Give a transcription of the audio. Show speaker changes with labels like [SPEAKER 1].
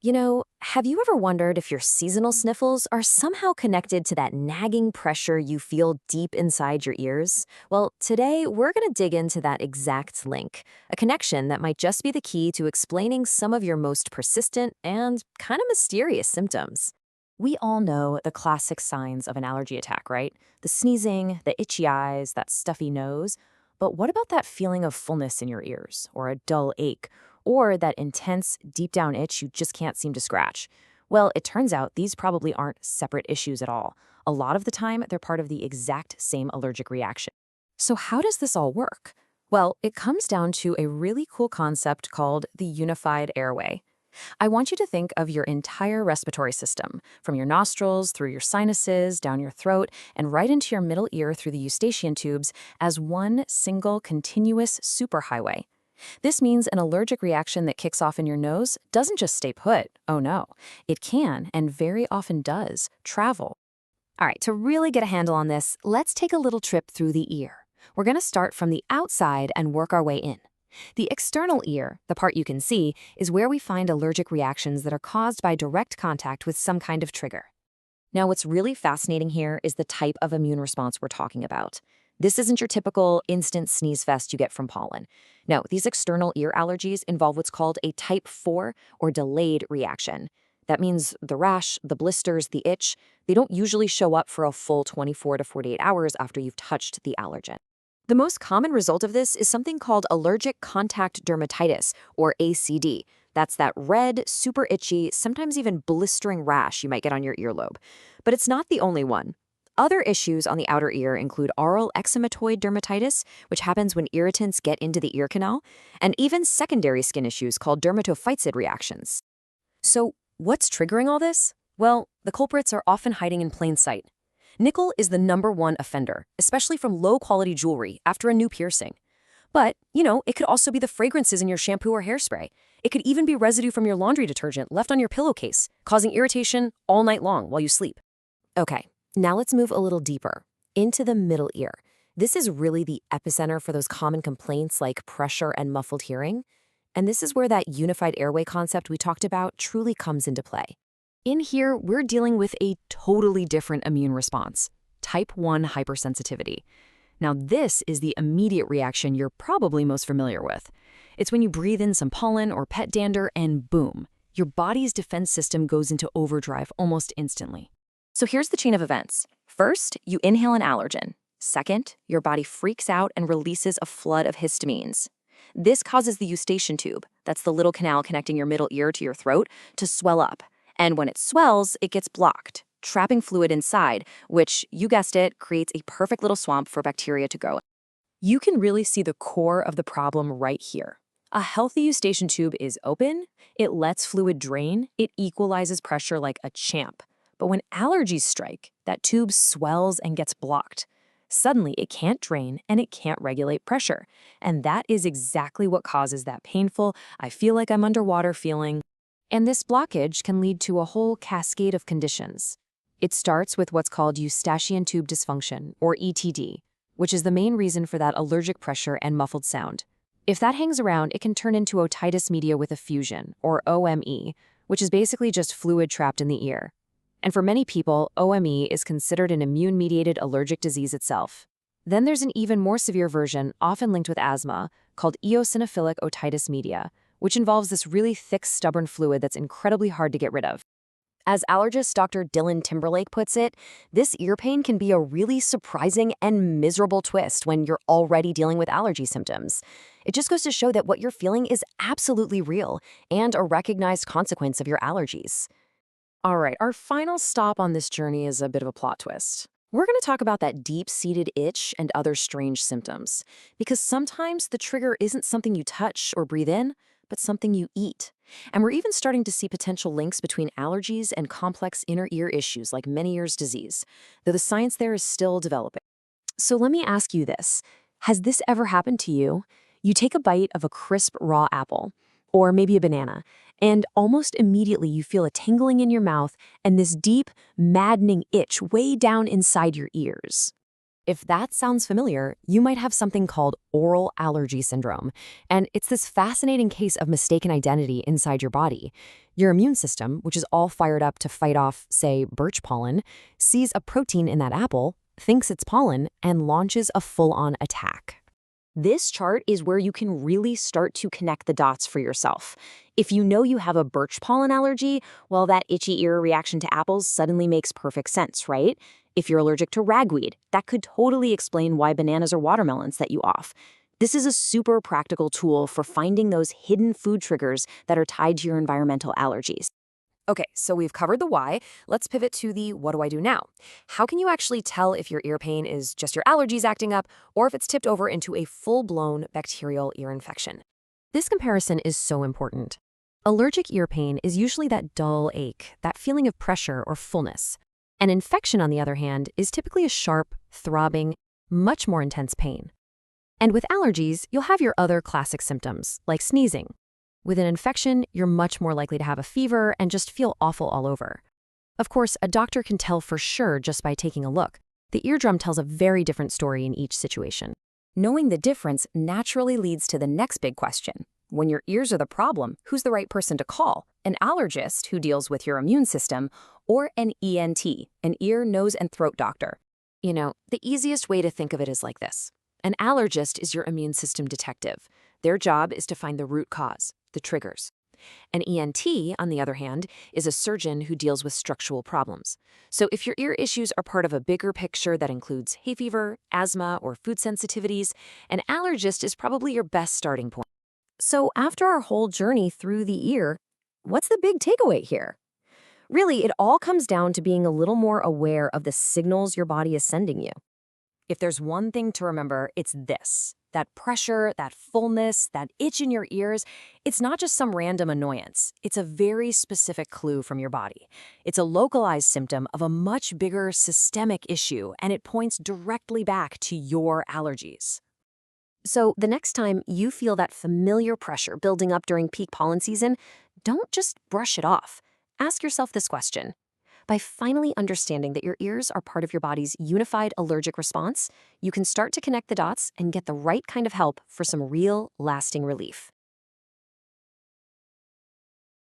[SPEAKER 1] Have you ever wondered if your seasonal sniffles are somehow connected to that nagging pressure you feel deep inside your ears? Well, today we're going to dig into that exact link, a connection that might just be the key to explaining some of your most persistent and kind of mysterious symptoms. We all know the classic signs of an allergy attack, right? The sneezing, the itchy eyes, that stuffy nose. But what about that feeling of fullness in your ears, or a dull ache, or that intense, deep down itch you just can't seem to scratch? Well, it turns out these probably aren't separate issues at all. A lot of the time, they're part of the exact same allergic reaction. So, how does this all work? Well, it comes down to a really cool concept called the unified airway. I want you to think of your entire respiratory system, from your nostrils through your sinuses, down your throat, and right into your middle ear through the eustachian tubes, as one single continuous superhighway. This means an allergic reaction that kicks off in your nose doesn't just stay put. Oh no. It can, and very often does, travel. All right, to really get a handle on this, let's take a little trip through the ear. We're going to start from the outside and work our way in. The external ear, the part you can see, is where we find allergic reactions that are caused by direct contact with some kind of trigger. Now, what's really fascinating here is the type of immune response we're talking about. This isn't your typical instant sneeze fest you get from pollen. No, these external ear allergies involve what's called a type 4 or delayed reaction. That means the rash, the blisters, the itch, they don't usually show up for a full 24 to 48 hours after you've touched the allergen. The most common result of this is something called allergic contact dermatitis, or ACD. That's that red, super itchy, sometimes even blistering rash you might get on your earlobe. But it's not the only one. Other issues on the outer ear include oral eczematoid dermatitis, which happens when irritants get into the ear canal, and even secondary skin issues called dermatophytoid reactions. So, what's triggering all this? Well, the culprits are often hiding in plain sight. Nickel is the #1 offender, especially from low-quality jewelry after a new piercing. But, it could also be the fragrances in your shampoo or hairspray. It could even be residue from your laundry detergent left on your pillowcase, causing irritation all night long while you sleep. Okay, now let's move a little deeper, into the middle ear. This is really the epicenter for those common complaints like pressure and muffled hearing. And this is where that unified airway concept we talked about truly comes into play. In here, we're dealing with a totally different immune response, type 1 hypersensitivity. Now, this is the immediate reaction you're probably most familiar with. It's when you breathe in some pollen or pet dander and boom, your body's defense system goes into overdrive almost instantly. So here's the chain of events. First, you inhale an allergen. Second, your body freaks out and releases a flood of histamines. This causes the eustachian tube, that's the little canal connecting your middle ear to your throat, to swell up. And when it swells, it gets blocked, trapping fluid inside, which, you guessed it, creates a perfect little swamp for bacteria to grow. You can really see the core of the problem right here. A healthy eustachian tube is open, it lets fluid drain, it equalizes pressure like a champ. But when allergies strike, that tube swells and gets blocked. Suddenly, it can't drain and it can't regulate pressure. And that is exactly what causes that painful, I feel like I'm underwater feeling. And this blockage can lead to a whole cascade of conditions. It starts with what's called eustachian tube dysfunction, or ETD, which is the main reason for that allergic pressure and muffled sound. If that hangs around, it can turn into otitis media with effusion, or OME, which is basically just fluid trapped in the ear. And for many people, OME is considered an immune-mediated allergic disease itself. Then there's an even more severe version, often linked with asthma, called eosinophilic otitis media, which involves this really thick, stubborn fluid that's incredibly hard to get rid of. As allergist Dr. Dylan Timberlake puts it, this ear pain can be a really surprising and miserable twist when you're already dealing with allergy symptoms. It just goes to show that what you're feeling is absolutely real and a recognized consequence of your allergies. All right, our final stop on this journey is a bit of a plot twist. We're going to talk about that deep-seated itch and other strange symptoms, because sometimes the trigger isn't something you touch or breathe in, but something you eat. And we're even starting to see potential links between allergies and complex inner ear issues like Meniere's disease, though the science there is still developing. So let me ask you this. Has this ever happened to you? You take a bite of a crisp raw apple, or maybe a banana, and almost immediately you feel a tingling in your mouth and this deep, maddening itch way down inside your ears. If that sounds familiar, you might have something called oral allergy syndrome. And it's this fascinating case of mistaken identity inside your body. Your immune system, which is all fired up to fight off, say, birch pollen, sees a protein in that apple, thinks it's pollen, and launches a full-on attack. This chart is where you can really start to connect the dots for yourself. If you know you have a birch pollen allergy, well, that itchy ear reaction to apples suddenly makes perfect sense, right? If you're allergic to ragweed, that could totally explain why bananas or watermelons set you off. This is a super practical tool for finding those hidden food triggers that are tied to your environmental allergies. Okay, so we've covered the why. Let's pivot to the what do I do now? How can you actually tell if your ear pain is just your allergies acting up or if it's tipped over into a full-blown bacterial ear infection? This comparison is so important. Allergic ear pain is usually that dull ache, that feeling of pressure or fullness. An infection, on the other hand, is typically a sharp, throbbing, much more intense pain. And with allergies, you'll have your other classic symptoms, like sneezing. With an infection, you're much more likely to have a fever and just feel awful all over. Of course, a doctor can tell for sure just by taking a look. The eardrum tells a very different story in each situation. Knowing the difference naturally leads to the next big question. When your ears are the problem, who's the right person to call? An allergist who deals with your immune system, or an ENT, an ear, nose, and throat doctor? You know, the easiest way to think of it is like this. An allergist is your immune system detective. Their job is to find the root cause, the triggers. An ENT, on the other hand, is a surgeon who deals with structural problems. So if your ear issues are part of a bigger picture that includes hay fever, asthma, or food sensitivities, an allergist is probably your best starting point. So after our whole journey through the ear, what's the big takeaway here? Really, it all comes down to being a little more aware of the signals your body is sending you. If there's one thing to remember, it's this. That pressure, that fullness, that itch in your ears, it's not just some random annoyance. It's a very specific clue from your body. It's a localized symptom of a much bigger systemic issue, and it points directly back to your allergies. So the next time you feel that familiar pressure building up during peak pollen season, don't just brush it off. Ask yourself this question. By finally understanding that your ears are part of your body's unified allergic response, you can start to connect the dots and get the right kind of help for some real, lasting relief.